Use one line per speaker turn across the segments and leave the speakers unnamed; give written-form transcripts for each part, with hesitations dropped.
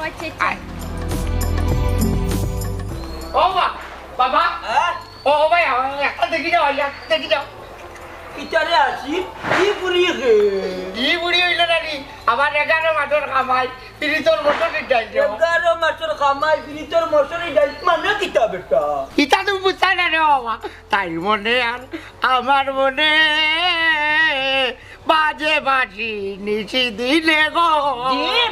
আচ্ছা আচ্ছা
ও বাবা ও ভাই একটা দেখি যাও দেখি যাও
কিতারে আসি কি পুরি গে
কি বুড়ি হইল নাকি আমার 11 মাসের কামাই তিরিশর বছরের ডাইল
11 মাসের কামাই বিনিতর মশরি ডাল মানে কিতা বেটা
ইটা তুমি বুঝতে না রে বাবা তাই মনে আর আমার মনে বাজে বাজি নিশি দিলে গো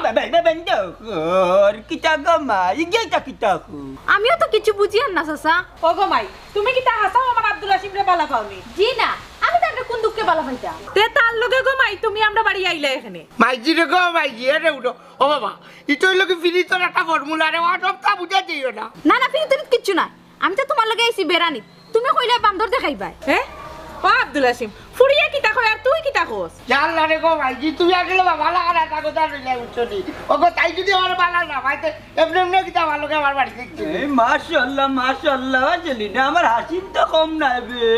বাবা বন্ধ কর কিতা গমা ইগেটা কিতা কু
আমিও তো কিছু বুঝি না চাচা
ও গো মাই তুমি কি তা হাসাও আমার আব্দুল হাসিম রে বালা পাওনি
জি না আমি তাকে কোন দুঃখে বালা পাইতা
তে তার লগে গো মাই তুমি আমরা বাড়ি আইলে এখানে
মাইজি রে গো মাইজি রে উঠো ও বাবা ইটো হইলো কি ফিরিতর একটা ফর্মুলা রে ও সবটা বুঝা দিও না
না না ফিরিতে কিচ্ছু না আমি তো তোমার লগে আইছি বেরানি তুমি কইলে বান্দর দেখাইবা
হ্যাঁ ও আব্দুল হাসিম ফুরিয়া কিতা কয় আর তুই কিতা কস
জানলা রে গো মাইজি তুমি আসলে ভালো করে তা কথা রইলা উঠছনি ও গো তাই যদি আমার ভালো না ভাইতে এমনি এমনি কিটা ভালো করে আমার বাড়ি দেখছি
মাশাআল্লাহ জলিনা আমার হাসিম তো কম না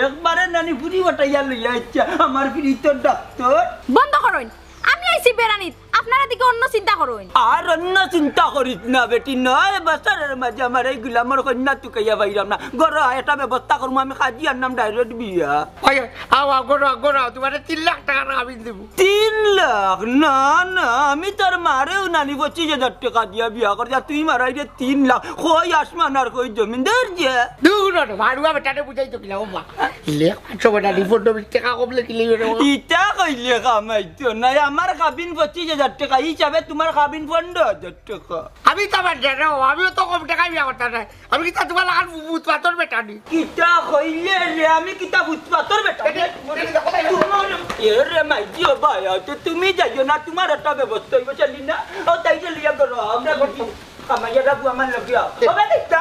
একবারে নানি পুরি বটাইয়া লইয়া ইচ্ছা আমার বিনিতর ডাক্তার
বন্ধ করুন আমি আইছি বেরানি আপনারা দিকে অন্য চিন্তা করুন
আর অন্য চিন্তা করিস না বেটি নয় বছরের মাঝে আমার এইগুলা আমার কন্যা টুকাইয়া বাইরাম না গর এটা ব্যবস্থা করবো আমি কাজী আনলাম ডাইরেক্ট বিয়া
ওই আও আও গরো তোমার 3 লাখ টাকা আমি দেব
3 লাখ না না আমি তোর মারেও নানি 25,000 টাকা দিয়া বিয়া করে তুই মারাই রে 3 লাখ কই আসমান আর কই জমিদার যে
দূর না ভাড়ুয়া বেটারে বুঝাই তো কিলা ও মা লেখ 500 বেটা রিপোর্ট টাকা কমলে কিলে রে
ইটা কইলে কামাইতো না আমার কাবিন 25,000 টাকা হিসাবে তোমার কাবিন 15,000 টাকা
আমি তো আমার জানো আমিও তো কম টাকা বিয়া করতে নাই আমি কি তোমার লাগার বুত পাতর বেটা নি
কিতা কইলে রে আমি কিতা বুঝবা তোর বেটা এরে মাইজি ও ভাই তো তুমি যাইও না তোমার একটা ব্যবস্থা হইব চলি না ও তাই যে লিয়া করো আমরা করছি কামাইয়া রাখবো আমার লাগিয়া ও বেটা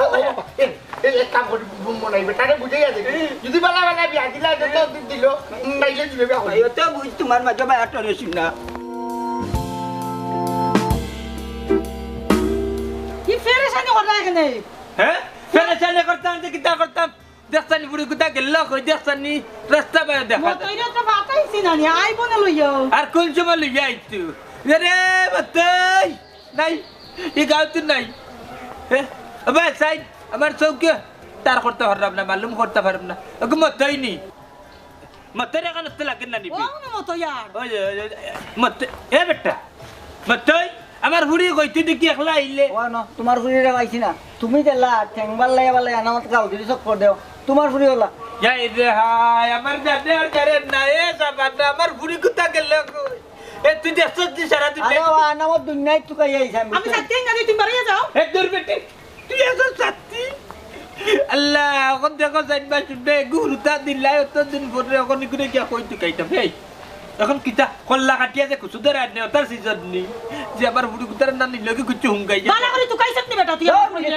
এক কাম করি মনাই বেটারে বুঝাই আছে যদি বালা বালা বিয়া দিলা তো দিল নাইলে দিবে বিয়া
ভাই তো বুঝ তোমার মাঝে ভাই একটা রেছি না
কি ফেরেশানি করলা এখানে
হ্যাঁ ফেরেশানি করতাম যে কিতা করতাম দেখছানি বুড়ি কুতা গেল কই দেখছানি রাস্তা বাইরে দেখা
মতইরা তো বাতাইছি না নি আইবো না লইও
আর কোন সময় লইয়া আইতু রে বাতাই নাই এই গাউত নাই হ্যাঁ আবে সাইড আমার চৌকে তার করতে পারলাম না মালুম করতে পারলাম না ওকে মতই নি মতই এখন তো লাগে না নিবি
ও না মতো ইয়ার
ওই মত এ বেটা মতই আমার হুড়ি কইতে দেখি একলা আইলে
ও না তোমার ফুরিরে পাইছি না তুমি দেলা ঠেংবার লাগে বলে আনামত গাও দিলি সব করে দাও তোমার ফুরি হলা
যাই রে হাই আমার জানে আর করে না এ সাবাটা আমার হুড়ি কুতা গেল কই এ তুই দেখছ দি সারা দিন
আরে ও আনামত দুনিয়ায় তুকাই আইছ
আমি সাথে না তুমি বাড়ি যাও
এ দূর বেটি তুই এখন সাথী আল্লাহ এখন দেখো জানবা শুনে গুরুতা দিলাই অত দিন পরে এখন ইকুনে কি কই তুই কাইতাম এই এখন কিতা কল্লা কাটিয়া যে কুসুদের আনে তার সিজন নি যে আমার বুড়ি কুতার না নিল কি কিছু হুঙ্গাই
বালা করে তুই কাইছত নি বেটা তুই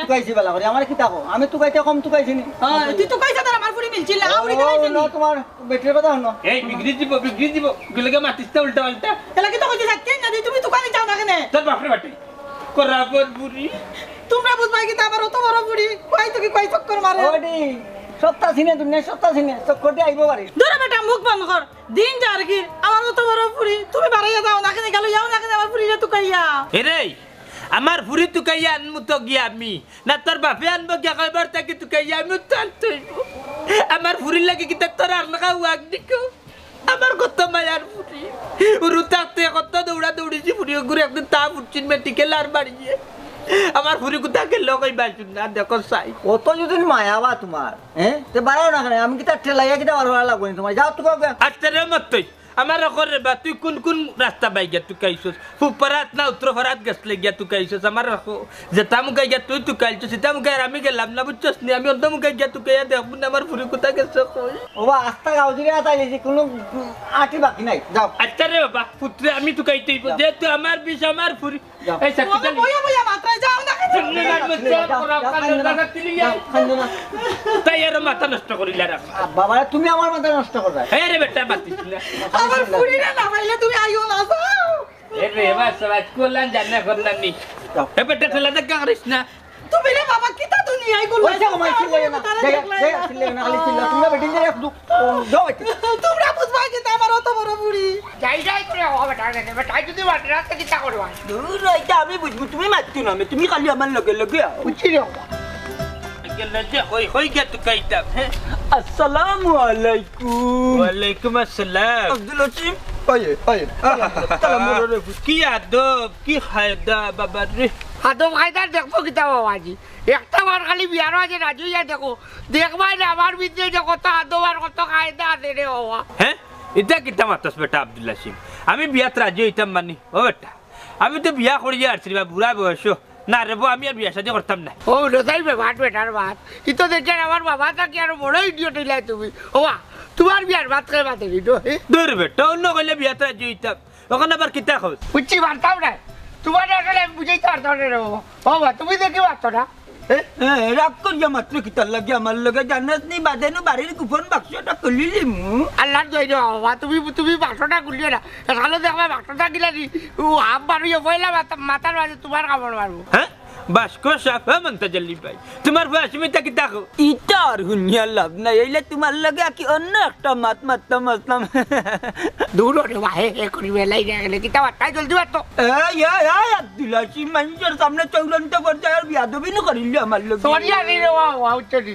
তুকাইছি বেলা করে আমার কি তাকো আমি তুকাইতে কম তুকাইছি নি
হ্যাঁ তুই তো কাইছত আর আমার ফুরি মিলছিল আউরি
ও,
দেখাইছিস
না, তোমার বেটির কথা হনো
এই বিগড়ি দিব গলগে মাতিস্তা উল্টা উল্টা
এলা কি তো কইতে সাথে না তুমি দোকানে যাও না কেন
তোর বাপরে বাটি করাবর বুড়ি
তোমরা বুঝবাই কি আমার অত বড় বুড়ি কই তো কি কই চক্কর মারে
ওডি সত্তা সিনে দুনিয়া সত্তা সিনে চক্করটি আইব পারি
দূরে বেটা মুখ বন্ধ কর দিন যার কি আমার অত বড় বুড়ি তুমি বাড়াইয়া যাও না কেন গেল যাও না কেন আমার বুড়িরে তো কাইয়া
এরে আমার ফুরি তুকাইয়া আনমু তো গিয়া আমি না তোর বাপে আনবো গিয়া কয়বার তাকে তুকাইয়া আমি তো আনতে আমার ফুরির লাগে কি তোর আর লাগা ওয়াক দিকো আমার কত মায়ার ফুরি রুতাতে কত দৌড়া দৌড়িছি ফুরি ঘুরে একদিন তা ফুটছিন মেটিকে লার বাড়িয়ে আমার ফুরি কোথা গেল কই বাসুন না দেখো সাই
অত যদি মায়াবা তোমার হ্যাঁ তে বাড়াও না কেন আমি কি তার ঠেলাইয়া কিটা বার হওয়া লাগবে তোমার যাও তুকাও
আচ্ছা রে মত তুই আমার করে বা তুই কোন রাস্তা বাই গিয়া তুই কাইছস ফুপরাত না উত্তর ফরাত গেছলে গিয়া তুই কাইছস আমার রাখো যেটা মুখাই গিয়া তুই কাইছস সেটা মুখাই আমি গেলাম না বুঝছস নি আমি অন্য মুখাই গিয়া তুই কাইয়া দেখব না আমার ফুরি কোথা গেছ কই
ওবা আস্তা গাও দিকে আতাইলি কোনো আটি বাকি নাই যাও
আচ্ছা রে বাবা পুত্র আমি তুই কাইতেই যে তুই আমার বিষ আমার ফুরি
যাও।
এই সাকিটা
বইয়া বইয়া মাত্রায় যাও না কেন
তাই আর মাথা নষ্ট করিলা রাখ
বাবা তুমি আমার মাথা নষ্ট করবে
হ্যাঁ রে বেটা বাতিস না
আমার বুড়িরে না পাইলে তুমি আইও না যাও
এ রে বাস বাস কোলান জানা করলাম নি এ বেটা খেলা দেখ করিস না
তুমি রে বাবা কিতা দুনিয়ায় গুলো
ওইসা কমাই ছিল না জায়গা ছিল না খালি ছিল তুমি বেটিন যে রাখ যাও বাইতে
তোমরা বুঝবা কি আমার অত বড় বুড়ি
যাই যাই করে হবে বেটাই যদি বাটরাতে কিতা করবা
দূর এটা আমি বুঝবো তুমি মারছো না তুমি খালি আমার লগে লগে আও
বুঝছি রে
গেল যে হই গে তো কাইতাম হ্যাঁ
আসসালামু আলাইকুম
ওয়ালাইকুম আসসালাম
আব্দুল হাসিম ওয়ে ওয়ে সালাম রে
কি আদব কি খায়দা বাবা রে
হাতো খাইদার দেখবো কিতা বাবাজি একটা বার খালি বিয়ার আছে রাজু ইয়া দেখো দেখবাই না আমার ভিতরে যে কত হাতো বার কত খাইদা আছে রে বাবা
হ্যাঁ এটা কিতা মাতাস বেটা আব্দুল্লাহ সিং আমি বিয়াত রাজি হইতাম মানি ও বেটা আমি তো বিয়া করিয়া আসছি বা বুড়া বয়স না রে বউ আমি আর বিয়া সাথে করতাম না
ও রোজাই ভাত বেটার ভাত কিন্তু দেখেন আমার বাবা তাকে আরো বড় ইডিয়ট হইলাই তুমি ওয়া তোমার বিয়ার ভাত খাই ভাত দিটো
দূর বেটা অন্য কইলে বিয়াত রাজি হইতাম ওখানে আবার কিতা খাও
বুঝছি পারতাম না তোমার আসলে আমি বুঝাইতে পারতাম না রে বাবা তুমি দেখি পারতো না
রাগ করিয়া মাত্র কিতার লাগে আমার লগে জানাস নি বাদেনো বাড়ির কুপন বাক্সটা খুলিলি মু
আল্লাহ দই রে বাবা তুমি বাক্সটা খুলিও না এখানে দেখবা বাক্সটা গিলা দি ও হাফ বাড়িয়ে পয়লা মাথার মাঝে তোমার কামড় মারবো
হ্যাঁ বাসকো সাফা মন্তা জল্লি ভাই তোমার বয়স আমি তা কিতা খাও
ইটা আর হুনিয়া লাভ নাই এইলে তোমার লগে কি অন্য একটা মাত মারতাম আসলাম
দূর রে ভাই এ করি বেলাই গেলে কিতা বার্তাই জলদি বার্তো
এই আব্দুল হাসিম মানুষের সামনে চৌলন্ত পর্যায়ে আর বিয়াদবি না করিলি আমার লগে
সরিয়া রে বাবা উচ্চটি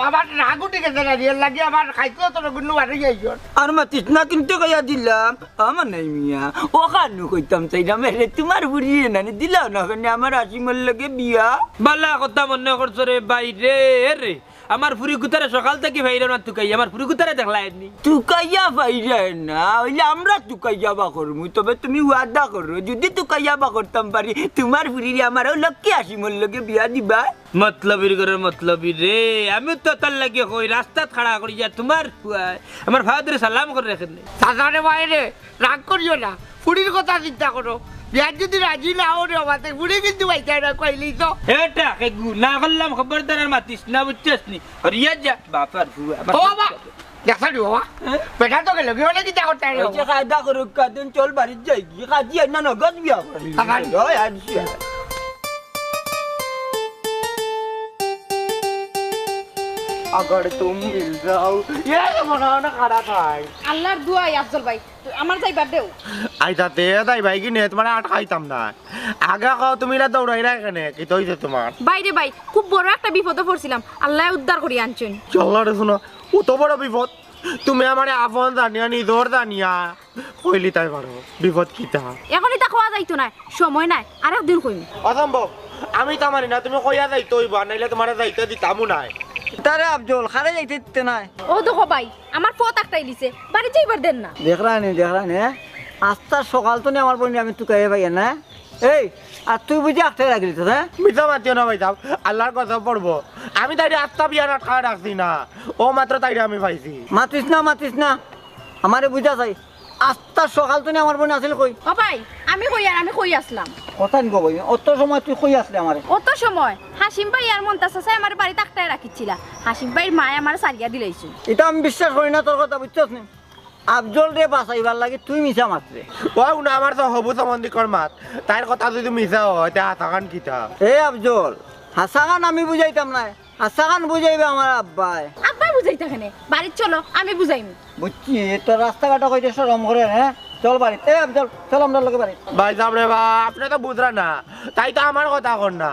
আমার রাগ উঠে গেছে না রিয়েল লাগে আমার খাইতে তো গুন্নু বাড়ি যাইছো
আর মাতিস না কিন্তু কইয়া দিলাম আমার নাই মিয়া ও কানু কইতাম চাইলাম রে তোমার বুড়িয়ে নানি দিলাও না কেন আমার হাসিমর লগে বিয়া
বালা কথা মনে করছো রে ভাই রে রে আমার ফুরি কুতারে সকাল থেকে ভাইরা না তুকাই আমার ফুরি কুতারে দেখলাইনি
তুকাইয়া পাইরে না হইলে আমরা তুকাইয়া বা করমু তবে তুমি ওয়াদা করো যদি তুকাইয়া বা করতাম পারি তোমার বুড়িরে আমারও লক্ষ্যে হাসিমর লগে বিয়া দিবা
মতলবির ঘরের মতলবি রে আমি তো তার লাগে কই রাস্তাত খাড়া করি যা তোমার ফুয়ায় আমার ফাদারে সালাম করে রাখেন
সাধারণে বাইরে রাগ করিও না ফুড়ির কথা চিন্তা করো বিয়ার যদি রাজি না হো রে বাবা ফুড়ি কিন্তু বাইতে না কইলি তো
এটা কে না করলাম খবরদার আর মাতিস না বুঝছিস নি হরিয়া যা বাপার ফুয়া
ও বাবা দেখা দিও বাবা বেটা তো গেল বিয়ে কি তা করতে রে
ওই যে কায়দা করো কাদিন চল বাড়ি যাই কি কাজি না নগদ বিয়া করি ওই আনছি अगर तुम मिल जाओ ये मनाना खड़ा था
আল্লাহর দুয়াই আফজল ভাই আমার যাইবার দেও
আইতাতে তাই ভাই কি নেত মানে আট খাইতাম না আগে খাও তুমি না দৌড়াইরা এখানে কি তো হইছে তোমার
বাইরে ভাই খুব বড় একটা বিপদে পড়ছিলাম আল্লাহ উদ্ধার করি আনছেন
চল্লা রে শুনো অত বড় বিপদ তুমি আমারে আপন জানিয়া নিজর জানিয়া কইলি তাই পারো বিপদ কিতা
এখনই তা খাওয়া যাইতো না সময় নাই আর একদিন কইম
অসম্ভব আমি তো মানি না তুমি কইয়া যাইতো হইবা নাইলে তোমার যাইতে দিতামু নাই
তারে আফজল খারে যাইতে নাই
ও দেখো ভাই আমার পথ একটাই লিছে বাড়ি যাইবার দেন না
দেখরানি আস্তা সকাল তো আমার বন্ধু আমি তুকাই ভাই না এই আর তুই বুঝি আটটাই রাখলি তো হ্যাঁ
মিথ্যা মাতিও না ভাই সাহেব আল্লাহর কথা পড়বো আমি তাই আত্মা বিয়ার আটকা রাখছি না ও মাত্র তাই আমি পাইছি
মাতিস না আমারে বুঝা চাই আস্তা সকাল তো আমার বোন আসলে কই
ও ভাই আমি কই আসলাম
কথা নিব কই অত সময় তুই কই আসলে আমারে
অত সময় হাসিম ভাই আর মন্তাজ আছে আমার বাড়িতে একটাই রাখিছিলা হাসিম ভাইয়ের মায় আমার সারিয়া দিলাইছে
এটা আমি বিশ্বাস করি না তোর কথা বুঝছস না আফজল রে বাঁচাইবার লাগে তুই মিছা মাত্রে
ও না আমার তো হবু সম্বন্ধিকর মাত তাইর কথা যদি মিছা হয় তা হাতাকান কিতা
এ আফজল হাসাগান আমি বুঝাইতাম না হাসাগান বুঝাইবে আমার আব্বাই
আব্বাই বুঝাইতে কেনে বাড়ি চলো আমি বুঝাইম
বুঝছি তোর রাস্তাঘাটা কইতে সরম করে হ্যাঁ চল বাড়ি এ আফজল চল আমরা লগে বাড়ি
ভাই সাহেব রে বা আপনি তো বুঝরা না তাই তো আমার কথা কর না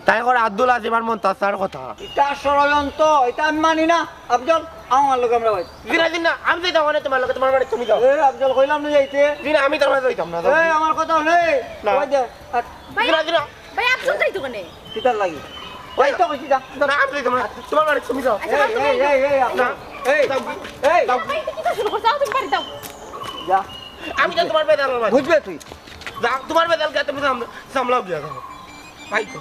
তাই করে আব্দুল আজিম আর মন্তাসার কথা
এটা ষড়যন্ত্র এটা আমি মানি না আফজল আমার লগে আমরা বাড়ি
দিন না আমি যাইতাম না তোমার লগে তোমার বাড়ি তুমি যাও
এ আফজল কইলাম না যাইতে
দিন আমি তোমার যাইতাম না
এই আমার কথা হলে
না।
ওই দে
ভাই
দিন
ভাই আপসন যাইতো কেনে
কিতার লাগি ওই তো কইছি যা
না আমি যাইতাম না তোমার বাড়ি তুমি যাও
এই আফজল এই এই
ভাই কি তো শুরু করছ তুমি বাড়ি দাও
যা
আমি তো তোমার বেদাল
বুঝবে তুই
যাও তোমার বেদাল কে তুমি সামলাও গিয়া ভাই তো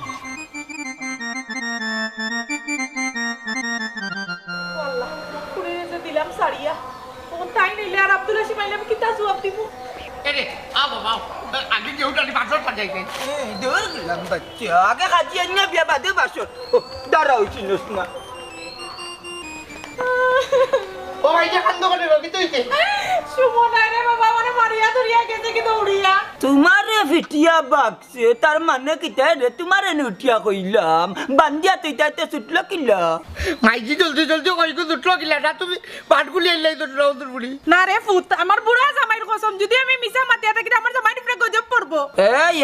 আল্লাহ পুরে যে দিলাম সারিয়া কোন তাই নিলে আর আব্দুল হাসিম আইলে আমি কিতা জবাব দিব
এরে আ বাবা আগে যে উঠালি বাসর পাঠাইতে
এই দূর গেলাম বাচ্চা আগে খাজি না বিয়া বাদে বাসর দাঁড়াও চিনস না
ও ভাই যে কান্দ করে কি তুইতে
সুমনা রে বাবা মানে মারিয়া ধরিয়া গেছে কি দৌড়িয়া
তোমারে ফিটিয়া বাগছে তার মানে কিতা রে তোমারে নুটিয়া কইলাম বান্দিয়া তুই তাইতে ছুটলো কিলা
মাইজি জলদি জলদি কইকো দুটো কিলা না তুমি বাটগুলি এলাই তো রৌদুর বুড়ি
না রে ফুত আমার বুড়া জামাইর কসম যদি আমি মিছা মাতিয়া থাকি আমার জামাইর উপরে গজব পড়বো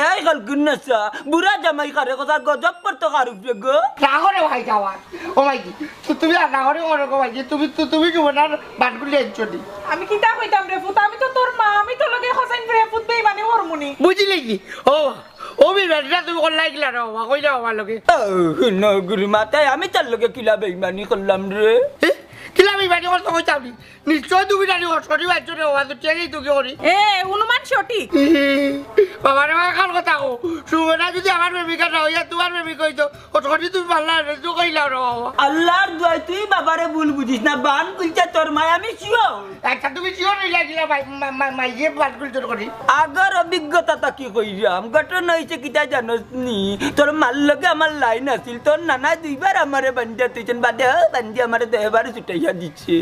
এই কালকুন্নাসা বুড়া জামাই কারে কথা গজব পড়তো কার উপরে গো
রাগরে ভাই যাওয়ার ও মাইজি তুমি আর রাগরে করো গো মাইজি তুমি কি বনার বাটগুলি এনচনি
আমি কিতা কইতাম রে ফুত আমি তো তোর মা আমি তো লগে খসাইন রে ফুত বেইমানি হরমুনি
বুঝলি কি ও বিবেকটা তুমি কোন লাগিলা রে বাবা কইলা আমার লগে
নগুরি মাতায় আমি তার লগে কিলা বেইমানি করলাম রে
কিলা বিবানি করতে কইতাম নিশ্চয় তুমি জানি অসরি বাচ্চা রে বাবা তো চেনি তো কি করি
এ অনুমান সঠিক
বাবা রে কার কথা কো সুমনা যদি আমার প্রেমিকা না হইয়া তোমার প্রেমিক হইতো অসরি তুমি পারলা রে তুই কইলা রে বাবা
আল্লাহর দোয়াই তুই বাবারে ভুল বুঝিস না বান কইতে তোর মায় আমি শিও
আচ্ছা তুমি শিওর হইলা গিলা মাইজে বাটগুলি তোর করি
আগর অভিজ্ঞতা কি কইরাম ঘটনা হইছে কিতা জানোস নি তোর মাল লগে আমার লাইন আছিল তোর নানা দুইবার আমারে বান্দিয়া তুইছেন বাদে বান্দি আমারে দেহবারে ছুটাইয়া দিচ্ছে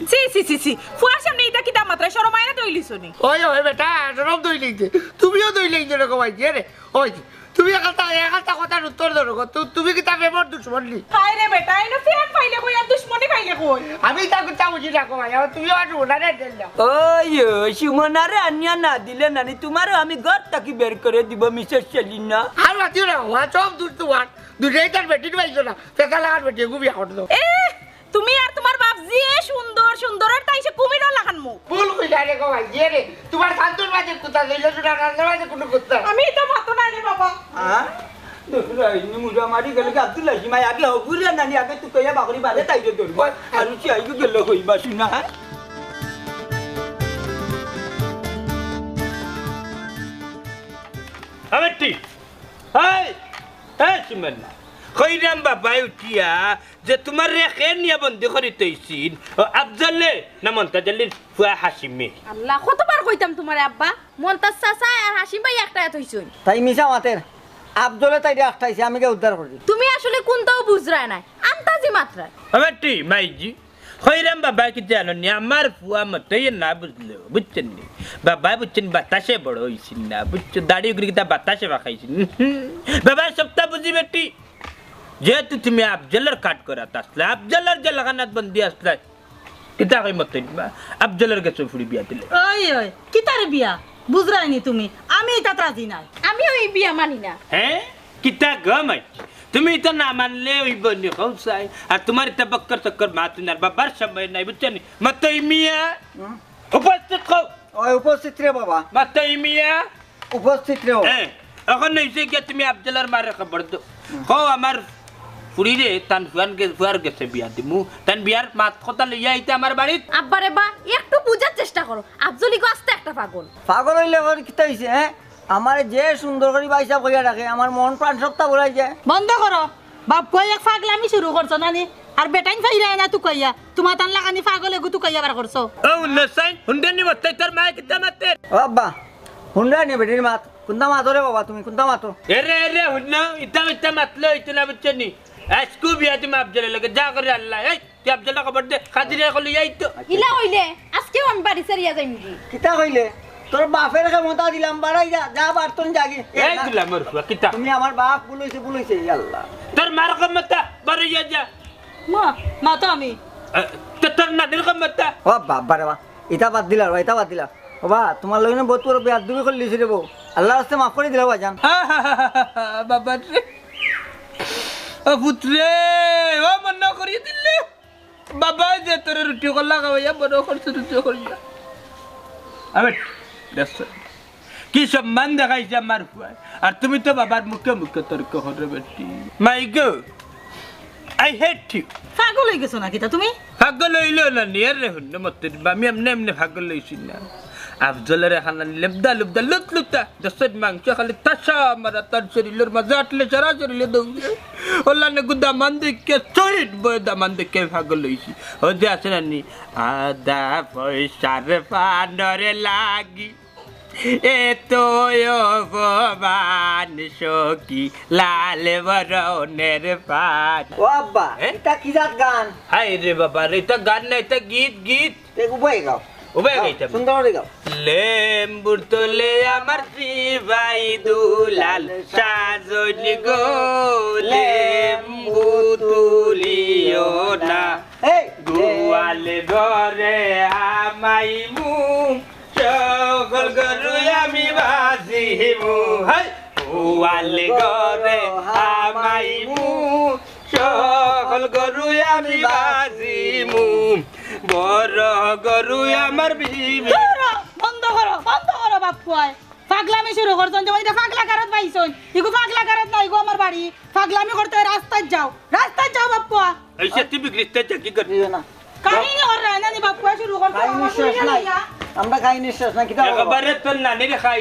সি ফুয়ার সামনে এটা কিতা মাত্রা শরমায় না তৈলিছনি
ওই বেটা সরব দই লইছে তুমিও দই লইছে রে কমাইছি রে ওই তুমি একালটা কথার উত্তর ধরো তুমি কি তা বেমর দুশ্মন নি
হায় রে বেটা এনো ফিয়ান পাইলে কই আর দুশমনি পাইলে কই
আমি তা কথা বুঝি না কমাই তুমি আর ওনারে দিলা
ওই সুমনারে আনিয়া না দিলে নানি তোমারও আমি ঘর থাকি বের করে দিব মিসেস সেলিনা
আর বাতিও না ওয়া সব দূর তোমার দুটাই তার বেটির পাইছো না পেকা লাগার বেটি গুবি হাঁট দাও
এ তুমি আর তোমার বাপ জি সুন্দর আর তাইছে কুমিরও লাগান মুখ
ভুল কইলা রে কমাই রে তোমার শান্তর মাঝে কুতা দিলে তো রান্নার মাঝে কোনো কুতা
আমি তো মাতো না রে বাবা
হ্যাঁ দেখলা ইনি মুজা মারি গেলে কি আব্দুল্লাহ সিমাই আগে হগুরিয়া নানি আগে তুই কইয়া বাকরি বাদে তাইরে ধরব আর কি আইগো গেল হইবা শুনা
আবেটি হাই হ্যাঁ সুমনা কইরাম বাবাই উঠিয়া যে তোমার রেখে নিয়ে বন্দি করি তৈছিন আফজলে না মন্তাজালির ফুয়া হাসিমে
আল্লাহ কতবার কইতাম তোমার আব্বা মন্তাজ চাচা আর হাসিম ভাই একটাই থইছুন
তাই মিশা মাতের আব্দুলে তাই আটটাইছে আমি কে উদ্ধার করি
তুমি আসলে কোনটাও বুঝরায় নাই আন্তাজি মাত্রায়
আবেটি মাইজি কইরাম বাবা কি জানো নি আমার ফুয়া মতে না বুঝলো বুঝছেন নি বাবা বুঝছেন বাতাসে বড় হইছিন না বুঝছো দাড়ি উগরি কিতা বাতাসে বাখাইছিন বাবা সবটা বুঝি বেটি যেহেতু তুমি আফজলের কাট করা আসলে আফজলের যে লাগানাত বন্দি আসলে কিতা কই মতে আফজলের কাছে ফুড়ি বিয়া দিলে
ওই কিতারে বিয়া বুঝরাইনি তুমি আমি এটা রাজি নাই
আমি ওই বিয়া মানি না
হ্যাঁ কিতা গমাই তুমি তো না মানলে ওই বনি কৌসাই আর তোমার এটা বক্কর চক্কর মাতুনার বাবার সময় নাই বুঝছেন মতে মিয়া উপস্থিত কও
ওই উপস্থিত রে বাবা
মতে মিয়া
উপস্থিত রে
হ্যাঁ এখন এসে গিয়ে তুমি আফজলের মারে খবর দাও কও আমার ফুড়িরে তান ফুয়ার গেছে বিয়া দিমু তান বিয়ার মাত কথা লইয়া আইতে আমার বাড়িত
আব্বারে বা একটু বুঝার চেষ্টা করো আফজলি গো আস্তে একটা পাগল
পাগল হইলে করে কিতা হইছে হ্যাঁ আমার যে সুন্দর করে বাইসা কইয়া রাখে আমার মন প্রাণ সপ্তাহ বলাই যায়
বন্ধ করো বাপ কই এক পাগলামি শুরু করছো নানি আর বেটাইন ফাইরা না তু কইয়া তোমার তান লাগানি পাগলে গু তু কইয়া বার করছো
ও নসাই হুন্ডানি মতে তোর মা কিতা মাতে
ও আব্বা হুন্ডা নি বেটির মাত কোনটা মাতো রে বাবা তুমি কোনটা মাতো
এরে হুন্না ইতা মাতলো ইতনা বুঝছনি আজকু বিয়া তুমি আফজলের লগে যা করে আল্লাহ এই তুই আফজলের খবর দে খাদিরে কলি যাই তো
ইলা হইলে আজকেও আমি বাড়ি সারিয়া যাইম কি
কিতা কইলে তোর বাপের ক্ষমতা দিলাম বাড়াই যা যা বার্তন জাগি
এই গুলা মরফুয়া কিতা
তুমি আমার বাপ বুলাইছে আল্লাহ
তোর মার ক্ষমতা বাড়ি যা
মা তো আমি
তোর নানির ক্ষমতা
ও বাবা রে বা এটা বাদ দিলা রে এটা বাদ দিলা ও বা তোমার লগে বহুত বড় বিয়াদ দুবি করে লিছি রে বউ আল্লাহর রাস্তায় মাফ করে দিলা বাজান
বাবা রে ও পুত্রে ও মন করি দিলে বাবা যে তোর রুটি কলা খাওয়াইয়া বড় করছে রুটি করিয়া আবে দেখছ কি সম্মান দেখাইছে আমার ফুয়ায় আর তুমি তো বাবার মুখে মুখে তর্ক করে বেটি মাই গো আই হেট ইউ
পাগল হয়ে গেছো নাকি তা তুমি
ভাগ্য লইলেও না নিয়ার রে হুন মতে আমি এমনি ভাগ্য লইছি না আফজলের এখানে লেবদা লুবদা লুতা দশত মাংস খালি তাসা মারা তার শরীরের মাঝে আটলে সারা শরীরে দৌড়ে ওলা নে গুদা মান দেখে চরিট বই দামান দেখে ভাগ্য লইছি ও যে আছে না নি আদা পয়সার পানরে লাগি এ তো ভবান সখী লাল বরণের পান
ও আব্বা এটা কি জাত গান
হাই রে বাবা রে এটা গান না এটা গীত
তে উপায় গাও
ওবাই গাইতাম
সুন্দর করে গাও
লেম্বুর তোলে আমার ভাই দুলাল সাজনি গো লেম্বু তুলিও না
এই
গোয়ালে ঘরে আমাইমু সকল গরু আমি বাজিমু হাই গোয়ালে ঘরে আমাইমু সকল গরু আমি বাজিমু বড় গরু আমার বিবি
বন্ধ করো বাপু আয় পাগলামি শুরু করছেন যেমন এটা পাগলা কারত পাইছন ইগো পাগলা কারত না ইগো আমার বাড়ি পাগলামি করতে রাস্তায় যাও বাপু
এই সত্যি বিগ্রিস্তে কি কর
দিও না
কাহিনী কর না নি বাপু শুরু করতে
কাহিনী শেষ নাই আমরা কাহিনী শেষ না কিতা
একবারে তোর নানি রে খাই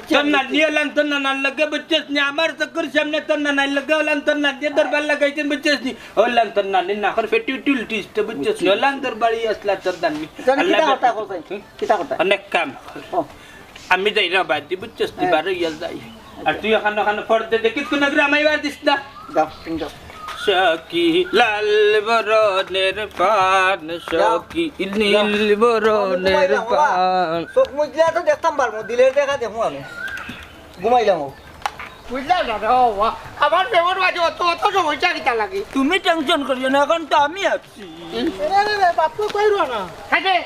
তোর নানি হলান তোর নানার লগে বুঝছিস নি আমার চক্কর সামনে তোর নানার লগে হলান তোর নানি দরবার লাগাইছেন বুঝছিস নি হলান তোর নানি না করে ফেটি উল্টিস তো বুঝছিস নি হলান তোর বাড়ি আসলা তোর নানি
কিতা কথা কইছেন কিতা কথা
অনেক কাম আমি যাই না বাদ দি বুঝছিস নি বারো ইয়াল যাই আর তুই এখানে পড়তে দেখিস কোন গ্রাম আইবার দিস না
যাও তুমি যাও
সখী লাল বরণের পান সখী নীল বরণের পান
চোখ মুজলে তো দেখতাম পারবো দিলের দেখা দেখো আমি ঘুমাইলাম
বুঝলাম না রে বাবা আমার প্রেমর মাঝে অত অত সমস্যা কিতা লাগে
তুমি টেনশন করিও না এখন তো আমি আছি
বাপু কইরো না
হ্যাঁ রে,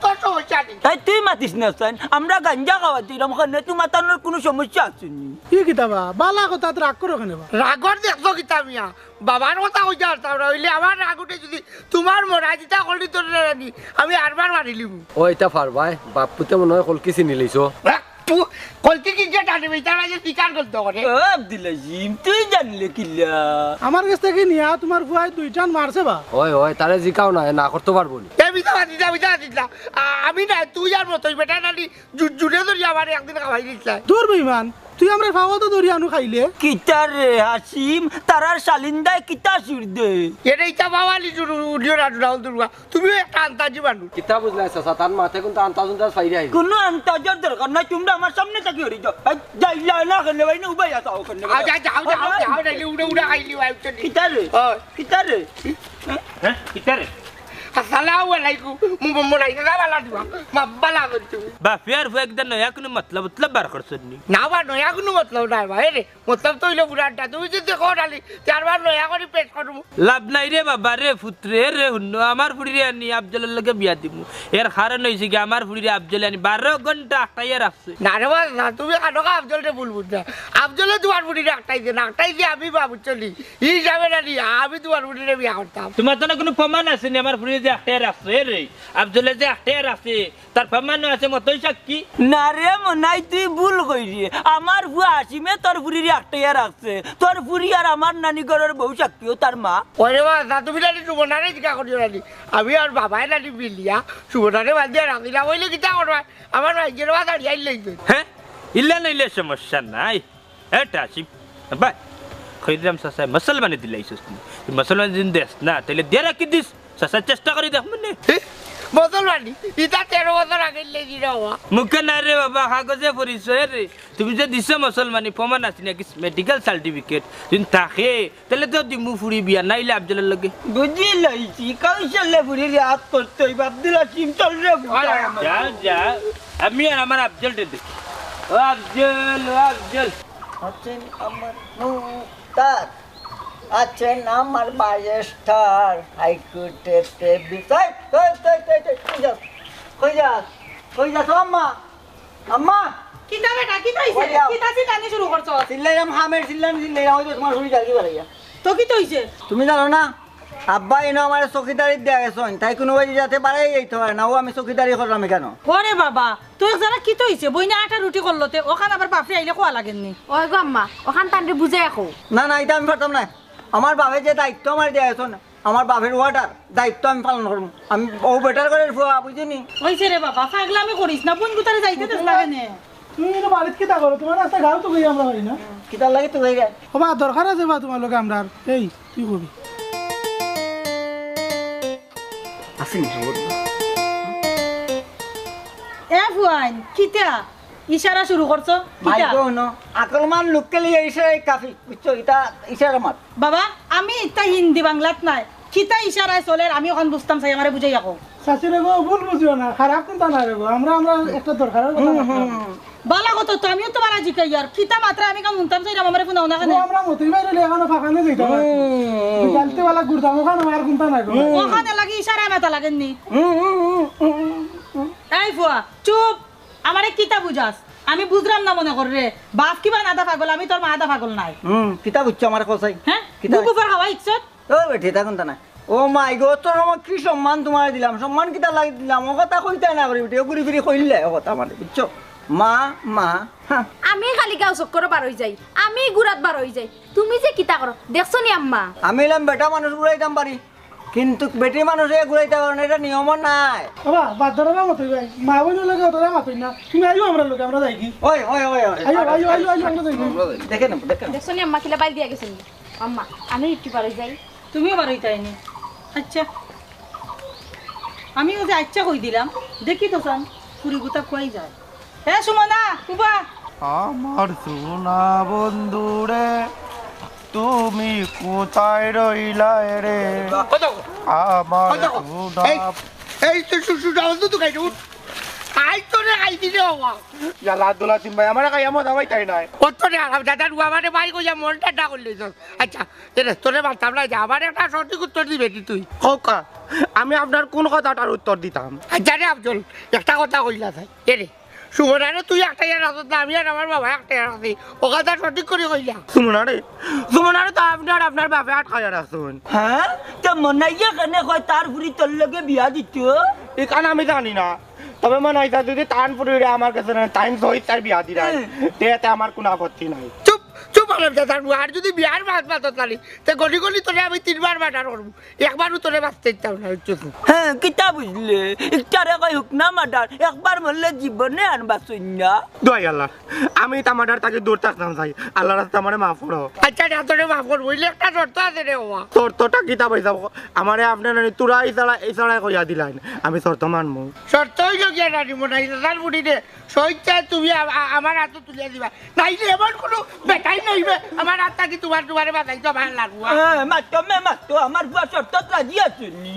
তোর সমস্যা নেই
তাই তুই মাতিস না সাইন আমরা গাঞ্জা খাওয়া দিলাম ওখানে তোমার তানোর কোনো সমস্যা আসেনি
কি কিতাবা বালা কথা রাগ করো কেন বা
রাগর দেখছো কিতা মিয়া বাবার কথা কইতে পারতাম না হইলে আমার রাগ উঠে যদি তোমার মরা যেটা করলি তোর রানি আমি আরবার মারিলিম
ও এটা পারবাই বাপুতে মনে হয় কলকি চিনি লইছো
কলকি কি যে টানে তারা যে স্বীকার করতে করে
আব্দুল্লাজিম তুই জানলে কিল্লা
আমার কাছ থেকে নিয়া তোমার বুয়াই দুইটান মারছে বা
ওই ওই তারে জিকাও না না করতে পারবো নি
আমি না তুই আর মতোই বেটা নানি জুড়ে ধরি আমার একদিন খাওয়াই দিচ্ছিলাম
তোর বেইমান তুই আমরা ফাওয়া তো দরি আনু খাইলে
কিতার রে হাসিম তারার শালিন্দায় কিতা সুর দে
এটা ইচ্ছা বাবালি উঠিও না রাহুল দুর্গা তুমিও একটা আন্তাজি মানুষ
কিতা বুঝলাই চাচা তার মাথায় কিন্তু আন্তাজ ফাইরে আইব
কোনো আন্তাজের দরকার নাই তোমরা আমার সামনে থাকি হরি যাও যাইলা না খেলে ভাই না উবাই আসাও ওখানে
যাও নাইলে উড়ে উড়ে খাইলি
কিতার রে কিতার রে
হ্যাঁ কিতারে
আসসালামু আলাইকুম মোনাই না বালা দিবা মাব্বালা তুমি
বাফিয়ার হয়ে একদম নয়া কোনো মতলব বার করছেন নি
না বা নয়া কোনো মতলব নাই ভাই রে মতলব তো হইলো বুড়াটা তুমি যদি দেখো ডালি চারবার নয়া করে পেশ করবো
লাভ নাই রে বাবা রে পুত্রে রে হুন্ন আমার ফুড়িরে আনি আফজলের লগে বিয়া দিমু এর কারণ হইছে কি আমার ফুড়িরে আফজল আনি 12 ঘন্টা আটটাইয়া রাখছে
না রে বাবা না তুমি কানকা আফজলরে ভুলবো না আফজলে তোমার বুড়িরে একটাই দিয়ে না একটাই দিয়ে আমি বাবু চলি ই হিসাবে না আমি তোমার বুড়িরে বিয়া করতাম
তোমার তো না কোনো প্রমাণ আছে নি আমার ফুড়িরে যে আটটাইয়া রাখছে রে আফজলে যে আটটাইয়া রাখছে তার প্রমাণ আছে মতই সাক্ষী
না রে মনাই তুই ভুল কইরি আমার বুয়া হাসিমে তোর ফুরির একটাইয়া রাখছে তোর ফুরি আর আমার নানি ঘরের বউ সাক্ষীও তার মা
ওরে বাবা তুমি নানি সুবর্ণারে জিজ্ঞা করিও নানি আমি আর বাবাই নানি বিলিয়া সুবর্ণারে বান্ধিয়া রাখিলাম হইলে কিতা করবা আমার ভাইয়ের বাবা দাঁড়িয়ে লাগবে
হ্যাঁ ইল্লা নাইলে সমস্যা নাই এটা আসি বাই খৈরাম সাসা মুসলমানে দিলাইছিস তুই মুসলমান দিন দেশ না তাহলে দিয়ে রাখি দিস সাসা চেষ্টা করি দেখ মানে
মুসলমানি ইটা 13 বছর আগে লেগে যাওয়া
মুখে না রে বাবা কাগজে পরিচয় রে তুমি যে দিছো মুসলমানি প্রমাণ আছে নাকি মেডিকেল সার্টিফিকেট যদি থাকে তাহলে তো দিমু ফুরি বিয়া নাইলে আফজলের লগে
বুঝি লইছি কৌশলে ফুরির হাত করতে হইব আব্দুল হাসিম চল রে
যা যা আমি আর আমার আফজল দেখি ও আফজল
আছেন আমার মুক্তার আছেন আমার বাজেস্টার হাইকোর্টেতে বিচার কই যাস আম্মা আম্মা
কিতা বেটা কিতা হইছে কিতা চিল্লানি শুরু করছো
চিল্লাইলাম হামের চিল্লাইলাম হয়তো তোমার শুনি যাকি পারাইয়া
তো কি হইছে
তুমি জানো না আব্বা এনে আমার চকিদারি দেয়া গেছেন তাই কোনো বাড়ি যাতে পারাই যাইতে পারে না ও আমি চকিদারি করলাম কেন
ওরে বাবা তুই জানা কি হইছে বইনা আটা রুটি করলতে ওখান আবার বাপরে আইলে কোয়া লাগেননি
ওই গো আম্মা ওখান তান্ডে বুঝে রাখো
না না এটা আমি পারতাম না আমার বাপের যে দায়িত্ব আমার দেয়া গেছেন আমার বাপের ওয়াটার দায়িত্ব আমি পালন করবো আমি ও বেটার করে বুঝিনি
হইছে রে বাবা পাগলামি করিস না বোন গুতারে যাইতে দেস লাগে নে
তুমি এটা বাড়িত কিতা করো তোমার রাস্তা গাও তো গই আমরা পারি না
কিতার লাগে তো হয়ে যায়
হবা দরকার আছে বা তোমার লোকে আমরা এই তুই কবি
আসিনি খবর
এ ফুয়াইন কিতা ইশারা শুরু করছো কিতা
মাইকো ন আকলমান লোককে লিয়ে ইশারা কাফি বুঝছো এটা ইশারা মাত
বাবা আমি ইতা হিন্দি বাংলাত নাই কিতা ইশারায় চলে আমি ওখান বুঝতাম চাই আমারে বুঝাই রাখো
চাচি রে গো ভুল বুঝিও না খারাপ কিন্তু না রে গো আমরা একটা দরকারের কথা বলতাম।
বালা কত তো আমিও তো বালা জিকাই আর কিতা মাত্রা আমি কাম উনতাম চাই আমারে ফোন না কেন
ও আমরা মতই বাইরে এখানে ফাঁকানে যাইতাম গালতে वाला গুড়তাম ওখানে আর কোনটা নাই গো
ওখানে লাগি ইশারা মেতা লাগেননি এই ফুয়া চুপ আমারে কিতা বুঝাস আমি বুঝলাম না মনে কর রে বাপ কিবা আদা পাগল আমি তোর মা আদা পাগল নাই
কিতা বুঝছো আমার কসাই
হ্যাঁ
কিতা?
বুকু পর হাওয়া ইচ্ছত
ও বেটি তা কোনটা না ও মাই গো তোর আমার কি সম্মান তোমার দিলাম সম্মান কিতা লাগি দিলাম ও কথা কইতা না করি বেটি ও ঘুরি ফিরি কইলে ও কথা মানে বুঝছো মা মা হ্যাঁ
আমি খালি গাও চক্কর বার হয়ে যাই আমি গুড়াত বার হয়ে যাই তুমি যে কিতা করো দেখছো নি আম্মা
আমি এলাম বেটা মানুষ ঘুরাইতাম পারি কিন্তু বেটি মানুষ ঘুরাইতে পারে না এটা নিয়ম নাই
বাবা বাদরা মতই ভাই মা বইন লাগে ওটা মাতই না তুমি আইও আমরা লোকে আমরা যাই কি
ওই ওই ওই ওই।
আইও আইও আইও আইও আমরা যাই কি
দেখে নেব দেখে নেব
দেখছো নি আম্মা কিলা বাইর দিয়া গেছেন আম্মা আমি একটু বার হয়ে যাই
তুমিও বার হইতাইনি আচ্ছা আমিও যে আচ্ছা কই দিলাম দেখি তো সান পুরি গুতা কই যায় এ সুমনা কুবা
আমার সোনা বন্ধুরে তুমি কোথায় রইলা রে আমার সোনা এই তো সুসুটা বন্ধু তো খাইছো আই তো রে খাই দিলে বাবা
ইয়ালা দোলা সিম্বাই আমারে কাই আমো দাবাই তাই নাই
কত রে আরাম দাদা আমারে ভাই কইয়া মনটা ডা করলি আচ্ছা তোরে বাতাম না যা আমার একটা সঠিক উত্তর দিবে তুই
হোকা আমি আপনার কোন কথাটার উত্তর দিতাম
আচ্ছা রে আফজল একটা কথা কইলা তাই এরে সুমনারে তুই একটা ইয়ার আসত না আমি আর আমার বাবা একটা ইয়ার আছি ও কথা সঠিক করে কইলা
সুমনারে তো আপনার বাপে আটকাইয়া রাখুন
হ্যাঁ তো মনাইয়া কেনে কয় তার ফুরি তোর লগে বিয়া দিত
এখানে আমি জানি না তবে মনে হয় যদি তানপুরে আমার কাছে টাইম সহিত তার বিয়া দিলাই তেতে আমার কোনো আপত্তি নাই
চুপ চুপ আলাম দাদা আর যদি বিয়ার মাছ মাতত নালি তে গলি গলি তোরে আমি 3বার মার্ডার করবো একবারও তোরে বাঁচতে চাও না
হ্যাঁ কিতা বুঝলে একটারে কয় হুক না মার্ডার একবার মরলে জীবনে আনবা সৈন্যা
দোয়াই আল্লাহ আমি তামাডার তাকে দূর থাকতাম চাই আল্লাহ রাস্তা আমারে মাফ করো
আচ্ছা রে তোরে মাফ করবো একটা শর্ত আছে রে বাবা
তোর তোটা কিতা পয়সা আমারে আপনার তোরা ইসারা কইয়া দিলেন আমি শর্ত মানবো
শর্ত হইল গিয়া না দিব না দাদার বুড়ি রে সইচ্ছায় তুমি আমার হাত তুলিয়া দিবা নাইলে এমন কোনো বেটাই নইবে আমার হাতটা কি তোমারে বাঁধাই তো ভালো লাগবো
হ্যাঁ মাতো আমার বুয়া শর্ত রাজি আছে নি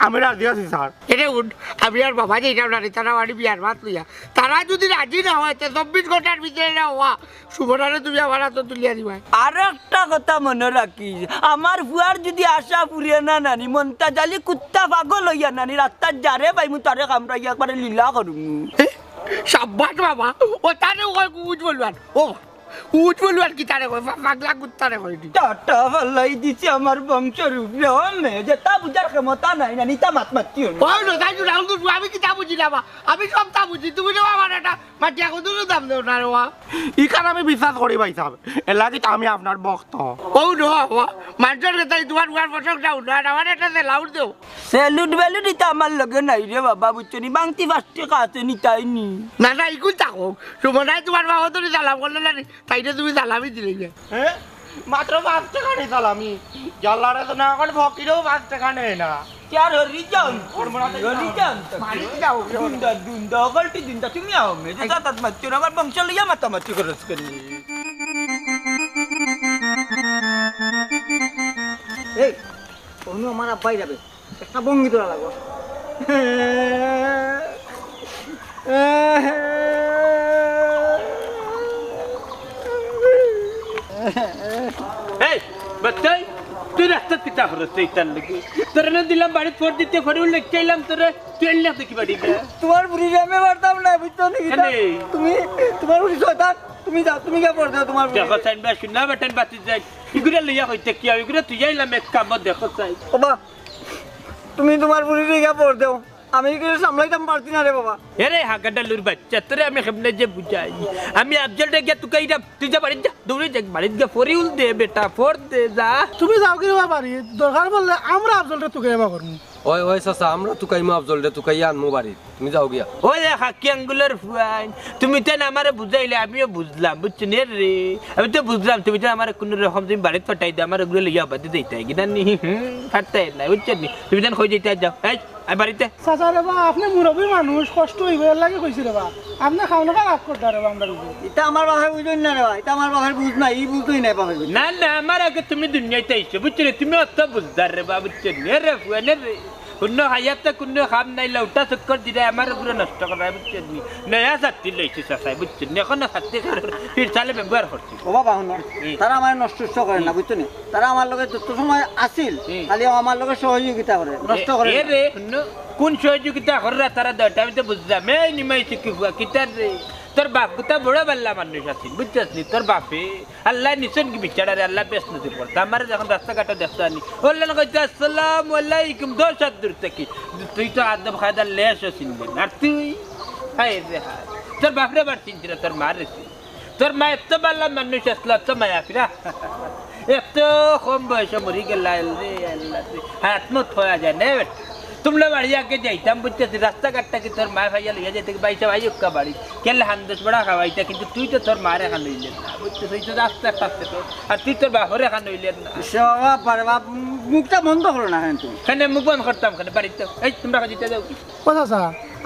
আমি রাজি আছি স্যার
এরে উঠ আমি আর বাবা যে এটা তারা বাড়ি বিয়ার ভাত লইয়া তারা যদি রাজি না হয় 24 ঘন্টার ভিতরে না হওয়া সুবর্ণারে তুমি আমার হাত তুলিয়া দিবা
আর একটা কথা মনে রাখিস আমার বুয়ার যদি আশা পুরিয়ে না নানি মনটা জালি কুত্তা পাগল হইয়া নানি রাস্তার যারে পাই মু তারে কামড়াইয়া একবারে লীলা করুম
সাব্বাস বাবা ও তারে কয় উঠ বলবান ও উঠ বলবান কি তারে কয় পাগলা কুত্তারে কয়
টাটা ভালাই দিছে আমার বংশরূপ রে মে যে তা বুঝার ক্ষমতা নাই নানি তা মাতমাতিও না
ওই না তাই রাউন্ড করবো আমি কি তা বুঝি না বা আমি সব তা বুঝি তুমি তো আমার একটা মাটি এখন দুটো দাম দেও না রে বা
ইখানে আমি বিশ্বাস করি ভাই সাহেব এর লাগি তো আমি আপনার ভক্ত
ও নো মানুষের কথাই তোমার উয়ার ফসক দাও না আমার একটা লাউড দেও
সেলুট বেলুট ইতা আমার লগে নাই রে বাবা বুঝছনি বাংতি ফাস্টে কাছে নি তাই নি
না না ইকুল থাকো সুমনাই তোমার বাবা তো সালাম করলে না তাইটা তুমি সালামই দিলে গে
হ্যাঁ মাত্র 5 টাকা নি সালামি জাল্লারে তো না এখন ফকিরেও 5 টাকা নেয় না
চার হরিজন হরিজন দুন্দা দুন্দা গলটি দুন্দা তুমি আও মে যে তাত মাত্র আমার বংশ লইয়া মাতামাতি করস করি
এই অনু আমার আব্বাই যাবে একটা বঙ্গি তোলা লাগো
এই বাচ্চাই তুই রাস্তা কিতা হরস এইটার লাগি তোরে না দিলাম বাড়ি ফোর দিতে ফোরে উল্লেখ চাইলাম তোরে তুই এলে দেখি বাড়ি গিয়া
তোমার বুড়ি আমি পারতাম না বুঝছো নাকি তুমি তোমার বুড়ি শয়তান তুমি যাও তুমি কে পড়ছো তোমার বুড়ি
দেখো সাইন বা শুনা বাটন বাতি যাই ইগুলা লইয়া হইতে কি আর ইগুলা তুই যাইলাম এক কাম দেখো সাই
বাবা তুমি তোমার বুড়ি কে পড় দেও আমি কি সামলাইতাম পারছি না রে বাবা
এরে হাগাডালুর বাচ্চা তোরে আমি কেমনে যে বুঝাই আমি আফজল রে গিয়া তুই কইরাম তুই যা বাড়ি যা দৌড়ে যা বাড়ি গিয়া ফরি উল দে বেটা ফোর দে যা
তুমি যাও কি রে বাড়ি দরকার বললে আমরা আফজলটা তোকে এবা করব
ওই ওই চাচা আমরা তুকাইমু আফজল রে তুকাইয়া আনমু বাড়ি তুমি যাও গিয়া
ওই হাকি আঙ্গুলের ফুয়াইন তুমি তো আমারে বুঝাইলে আমিও বুঝলাম বুঝছেন রে আমি তো বুঝলাম তুমি তো আমার কোন রকম তুমি বাড়িতে পাঠাই দে আমার ওগুলো লইয়া বাদে দিতে কিনা নি ফাটতে না বুঝছেন নি তুমি যেন কই যেতে যাও এই আই বাড়িতে
চাচা রে বা আপনি মুরব্বী মানুষ কষ্ট হইবে এর লাগে কইছি রে বা আপনি খাওনা খারাপ করতে রে বা আমরা
এটা আমার বাবার বুঝুন না রে ভাই এটা আমার বাবার বুঝ নাই ই বুঝতই নাই বাবার
না না আমার আগে তুমি দুনিয়াতে আইছো বুঝছেন তুমি অত বুঝদার রে বাবা বুঝছেন রে ফুয়ান রে কোনো হাইয়াতে কোনো খাম নাই লউটা চক্কর দিলে আমার উপরে নষ্ট করা বুঝছেন নি নয়া ছাত্রী লইছে চাচাই বুঝছেন নি এখন ছাত্রী ফির চালে ব্যবহার করছি
ও বাবা শুনো তারা আমার নষ্ট করে না বুঝছো নি তারা আমার লগে যত সময় আসিল খালি আমার লগে সহযোগিতা করে নষ্ট করে
এ রে কোন সহযোগিতা করে তারা দটা আমি তো বুঝলাম এই নিমাই শিখি কিতার রে তোর বাপ কুতা বড় বাল্লা মানুষ আছিস বুঝছিস নি তোর বাপে আল্লাহ নিছেন কি বিচারে আল্লাহ বেশ নদী পড়তে আমার যখন রাস্তাঘাটে দেখতে আনি বললেন কইতে আসসালামু আলাইকুম দশ হাত দূর থেকে তুই তো আদম খায়দার লেশ চিনবি আর তুই হায় রে হায় তোর বাপরে বার চিনছি না তোর মা রে তোর মা এত বাল্লা মানুষ আসলো এত মায়া ফিরা এত কম বয়সে মরি গেল রে আল্লাহ হাত মত হয়ে যায় না তোমরা বাড়ি আগে যাইতাম বুঝতেছি রাস্তাঘাটটা কি তোর মা ভাইয়া লইয়া যেতে বাইসা ভাই উক্কা বাড়ি কেলে হান্দস বড়া খাওয়াইতা কিন্তু তুই তো তোর মারে খান হইলেন না বুঝতেছ তুই তো রাস্তা কাটতে তোর আর তুই তোর বাপরে খান হইলেন না
বাপ মুখটা বন্ধ করো না কিন্তু
খানে মুখ বন্ধ করতাম খানে বাড়িতে এই তোমরা কাজিতে যাও
ও চাচা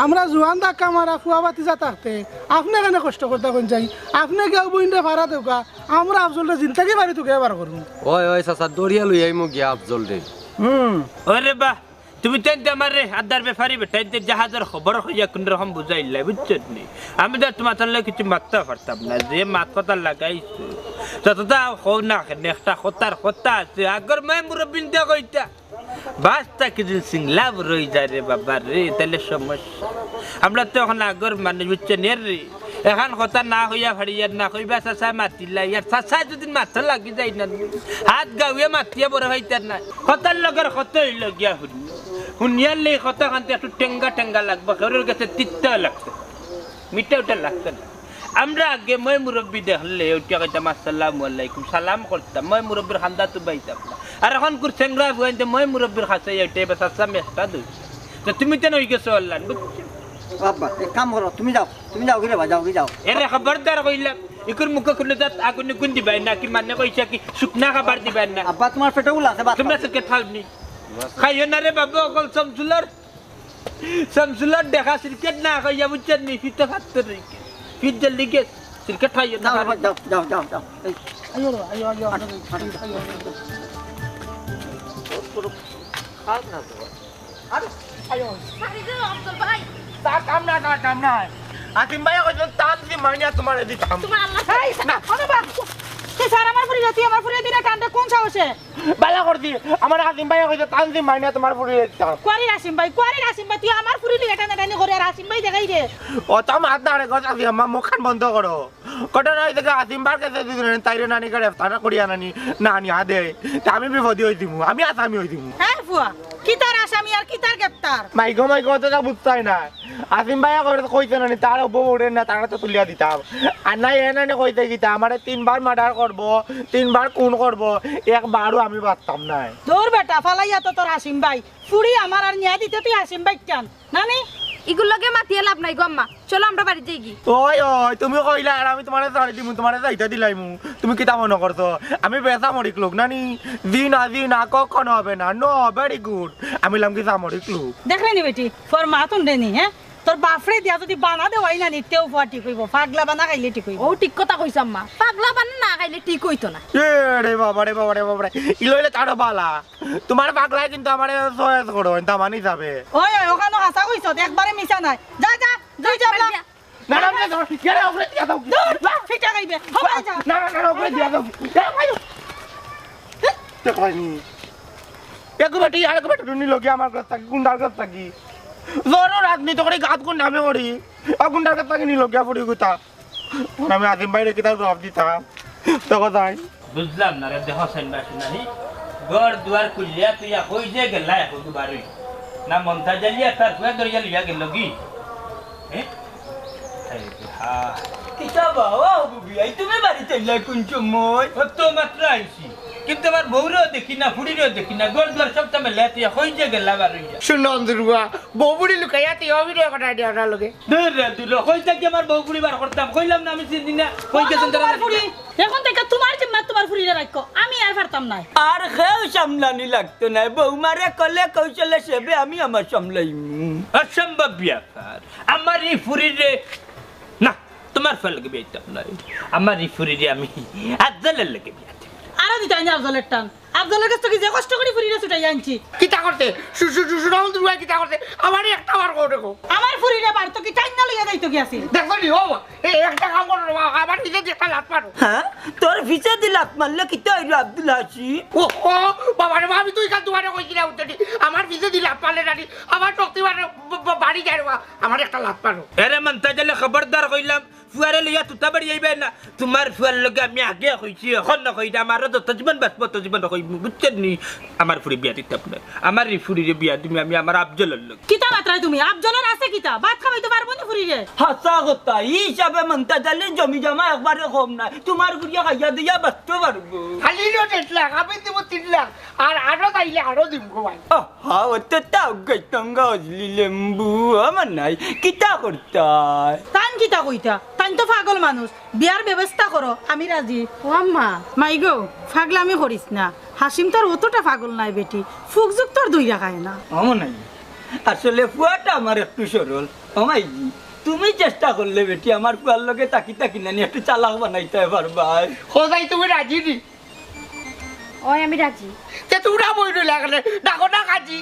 আমরা জোয়ান ধাক্কা মারা ফুয়া বাতি যা থাকতে আপনি এখানে কষ্ট করতে কোন চাই আপনি কেউ বইনটা ভাড়া দেওকা আমরা আফজলটা জিনটাকে বাড়ি তোকে এবার করুন
ওই চাচা দরিয়া লই আইমু গিয়া আফজল রে
ওরে বাহ তুমি তেনতে আমার রে আদার ব্যাপারই বেটাইতে জাহাজের খবর হইয়া কোন রকম বুঝাইলে বুঝছেন নি আমি তো তোমার তাহলে কিছু মারতে পারতাম না যে মাত কথা লাগাইছো ততটা হো না একটা কথার কথা আছে আগর মাই মুরব্বিন দিয়া কইতা বাস্তা কিছু সিংলাভ রই যায় রে বাবা রে তাহলে সমস্যা আমরা তো এখন আগর মানুষ বুঝছেন রে এখন কথা না হইয়া ফাড়িয়া না কইবা চাচা মাতিলা ইয়ার চাচা যদি মাথা লাগি যায় না হাত গাউয়ে মাতিয়া বড় হইতার না কথার লগের কত হইল গিয়া শুনি শুনিয়ার লে কথা খানতে একটু টেঙ্গা টেঙ্গা লাগবে ঘরের কাছে তিত্তা লাগতো মিঠা ওটা লাগতো না আমরা আগে মই মুরব্বী দেখলে ওইটা কইতাম আসসালামু আলাইকুম সালাম করতাম মই মুরব্বীর খান্দা তো বাইতাম না আর এখন কুর চেংরা বুঝাইতে মই মুরব্বীর কাছে এইটাই বা চাচা মেসটা দই তো তুমি তো নই গেছো আল্লাহ বুঝছো
বাবা এক কাম করো তুমি যাও কি রে যাও কি যাও
এরে খবরদার কইলাম ইকুর মুখ খুলে যাত আগুন গুন দিবাই না কি মানে কইছা কি শুকনা খাবার দিবাই না
আব্বা তোমার পেটে উলা আছে বাত
তোমরা সকে থালনি খাইও না রে বাবা অকল শামসুলার দেখা ক্রিকেট না খাইয়া বুঝছেন নি ফিতে ফাটতে রেখে ফিট জলদি গেছ ক্রিকেট খাইও না
যাও
আইও আইও আইও
কাম না আসিম ভাই কইছো টান দি মাইনা তোমার দিতাম
তোমার আল্লাহ
না ওরে বাপ তুই স্যার আমার ফুরি তুই আমার ফুরি দিনা টানটা কোন সাহসে
বালা করদি আমার আসিম ভাই কইছো টান দি মাইনা তোমার পুরি দিতাম
কোয়ারি রাসিম ভাই তুই আমার ফুরি লিয়ে টানা টানি করে আর রাসিম ভাই দেখাই দে
ও তো মাত না রে গছ আসি আমার মুখ খান বন্ধ করো কটা নয় থেকে আসিম বার কাছে দিলেন তাইরে নানি করে তারা করিয়া নানি আদে আমি বিপদী হই দিমু আমি আসামি হই দিমু
হ্যাঁ ফুয়া কি তার আসামি আর কি তার গ্রেফতার
মাইগো তো বুঝতাই না আসিম ভাই কইতে নানি তার বউ ওড়ে না তারা তো তুলিয়া দিতাম আর নাই এনানে কইতে গিতা আমারে 3 বার মার্ডার করব 3 বার খুন করব একবারও আমি পারতাম না
তোর বেটা ফালাইয়া তো তোর আসিম ভাই ফুরি আমার আর নিয়া দিতে তুই আসিম ভাই চান নানি
এগুলোকে মাতিয়ে লাভ নাই গো আম্মা চলো আমরা বাড়ি যাই কি
ওই তুমি কইলা আর আমি তোমারে ছাড়ি দিমু তোমারে যাইতা দিলাইমু তুমি কিতা মনে করছো আমি বেসা মরিক লোক নানি জি না কখনো হবে না নো ভেরি গুড আমি লাম কি সামরিক লোক
দেখলে নি বেটি তোর মা তুন দেনি হ্যাঁ তোর বাপরে দিয়া যদি বানা দেওয়াই না নিতেও ফুয়া ঠিক হইব পাগলা বানা খাইলে ঠিক হইব
ও ঠিক কথা কইছ আম্মা পাগলা বানা না খাইলে ঠিক হইতো না
রে বাবা রে ইলইলে তাড়ো বালা তোমার পাগলাই কিন্তু আমারে সহায়তা করো তা মানি যাবে
ওই ওখানে হাসা কইছ একবারে মিছা নাই যা দুই যাবলা
না গেলে ওপরে দিয়া দাও
ফিটা গাইবে হবে যা
না ওপরে দিয়া দাও দেখলানি একবার নি লোকে আমার কাছ থেকে গুন্ডার কাছ থেকে জোরো রাজনীতি করে গাত কোন নামে করি আর গুন্ডার কাছ থেকে নি লোকে পড়ি গুতা আমি আজিম বাইরে কিতা জবাব দিতাম তো কোথায়
বুঝলাম না রে দেহ সন্ন্যাসী নাহি ঘর দুয়ার খুলিয়া তুই কই যে গেলা এখন দুবারই না মমতা জ্বালিয়া তার ফুয়া দরিয়া লিয়া গেল কি হ্যাঁ
কিতা বাবা বুবি আই তুমি বাড়ি চলে কোন সময়
তো মাত্র আইছি কিন্তু আমার বউরও দেখি না ফুড়িরও দেখি না ঘর দুয়ার সব তুমি লেতিয়া কই যে গেলা বারইয়া
শুনন দুর্গা বউবুড়ি লুকাইয়া তুই অভিনয় করা দিয়া ওটা লোকে
দূর রে তুই কই থেকে আমার বউ ফুড়ি বার করতাম কইলাম না আমি চিনি না কই গেছেন তারা
ফুরি এখন থেকে তোমার জিম্মা তোমার ফুরিরে রাখো আমি আর পারতাম না
আর খেও সামলানি লাগতো না বৌমারে কলে কৌশলে সেবে আমি আমার সামলাইমু
অসম্ভব ব্যাপার আমার এই ফুরিরে না তোমার ফেল লাগে বিয়েতাম না আমার এই ফুরিরে আমি আজলের লাগে বিয়ে
আরো দিতে আফজলের টান আফজলের কাছ থেকে যে কষ্ট করে ফুরিরে ছুটাই আনছি
কিতা করতে সুরাউল দুর্গা কিতা করতে আমারই একটা বার করে দেখো
আমার ফুরিরে বার তো কি টাইম না লইয়া যাইতো কি আছিল
দেখো নি ও এই একটা কাম করো আমার নিজে একটা লাত মারো
হ্যাঁ তোর ভিসা দি লাত মারলে কিতা হইল আব্দুল হাসি
ও বাবা রে আমি তুই কাল তোমারে কইছি না উঠতে আমার পিছে দি লাত মারলে রানি আমার শক্তি বাড়ি যায় আমার একটা লাত মারো
এরে মানতা গেলে খবরদার কইলাম ফুয়ারে লইয়া তুতা বাড়ি যাইবে না তোমার ফুয়ার লগে আমি আগে কইছি এখন না কইটা আমার যত জীবন বাঁচব তত জীবন কই বুঝছেন নি আমার ফুরি বিয়া দিতে আপনি আমার ফুরিরে বিয়া তুমি আমি আমার আফজলের লগে
কিতা মাত্রায় তুমি আফজলের আছে কিতা ভাত খাবাইতে পারবো না ফুরিরে
হাসা কথা ই হিসাবে মনতা জালে জমি জমা একবারে কম নাই তোমার গুড়িয়া খাইয়া দিয়া বাঁচতে পারবো
খালি 8 লাখ আমি দিব 3 লাখ আর আরো তাইলে আরো দিব গো ভাই
হ্যাঁ ওতে তাও গাইতাঙ্গা হজলি লেম্বু আমার নাই কিতা করতাই
তান কিতা কইতা তান তো পাগল মানুষ বিয়ার ব্যবস্থা করো আমি রাজি
ও আম্মা
মাই গো পাগলামি করিস না হাসিম তোর অতটা পাগল নাই বেটি ফুকযুক তোর দুই রাখায় না
আমার নাই আসলে ফুয়াটা আমার একটু সরল আমাইজি তুমি চেষ্টা করলে বেটি আমার ফুয়ার লগে তাকি তাকি নানি একটু চালাক বানাইতে পারবা
খোদাই তুমি রাজি নি
ওই আমি রাজি
তে তোরা বইরে লাগলে ডাকো না কাজি